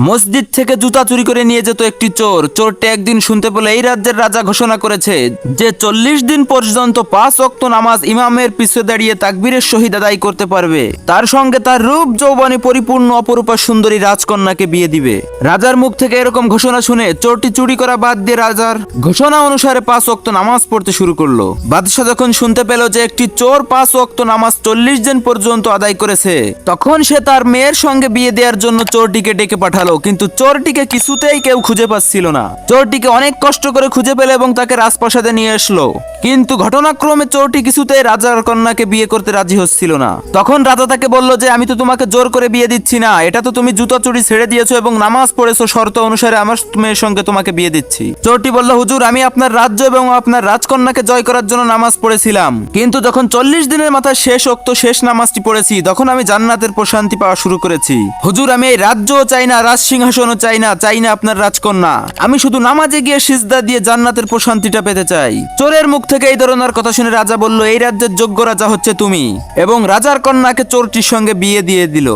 মসজিদ থেকে জুতা চুরি করে নিয়ে যেত একটি চোর। চোরটি একদিন শুনতে পেল এই রাজ্যের রাজা ঘোষণা করেছে যে 40 দিন পর্যন্ত 5 ওয়াক্ত নামাজ ইমামের পিছনে দাঁড়িয়ে তাকবীরের সহিত আদায় করতে পারবে, তার সঙ্গে তার রূপ যৌবনে পরিপূর্ণ অপরূপা সুন্দরী রাজকন্যাকে বিয়ে দিবে। রাজার মুখ থেকে এরকম ঘোষণা শুনে চোরটি চুরি করা বাদ দিয়ে রাজার ঘোষণা অনুসারে 5 ওয়াক্ত নামাজ পড়তে শুরু করলো। বাদশাহ যখন শুনতে পেল যে একটি চোর 5 ওয়াক্ত নামাজ 40 দিন পর্যন্ত আদায় করেছে, তখন সে তার মেয়ের সঙ্গে বিয়ে দেওয়ার জন্য চোরটিকে ডেকে পাঠালো। কিন্তু চোরটিকে কিছুতেই কেউ খুঁজে পাচ্ছিল না। চোরটিকে অনেক কষ্ট করে খুঁজে পেল এবং তাকে রাজপ্রাসাদে নিয়ে আসলো। কিন্তু ঘটনাক্রমে চোরটি কিছুতেই রাজার কন্যাকে বিয়ে করতে রাজি হচ্ছিল না। তখন রাজা তাকে বলল যে আমি তো তোমাকে জোর করে বিয়ে দিচ্ছি না, এটা তো তুমি জুতা চুরি ছেড়ে দিয়েছো এবং নামাজ পড়েছো, শর্ত অনুসারে আমার মেয়ের সঙ্গে তোমাকে বিয়ে দিচ্ছি। চোরটি বলল, হুজুর আমি আপনার রাজ্য এবং আপনার রাজকন্যাকে জয় করার জন্য নামাজ পড়েছিলাম, কিন্তু যখন 40 দিনের মাথায় শেষ ওক্ত শেষ নামাজটি পড়েছি তখন আমি জান্নাতের প্রশান্তি পাওয়া শুরু করেছি। হুজুর আমি এই রাজ্যও চাই না, রাজ সিংহাসনও চাই না, চাই না আপনার রাজকন্যা, আমি শুধু নামাজে গিয়ে সিজদা দিয়ে জান্নাতের প্রশান্তিটা পেতে চাই। চোরের মুখ থেকে এই ধরনের কথা শুনে রাজা বলল, এই রাজ্যের যোগ্য রাজা হচ্ছে তুমি, এবং রাজার কন্যাকে চোরটির সঙ্গে বিয়ে দিয়ে দিল।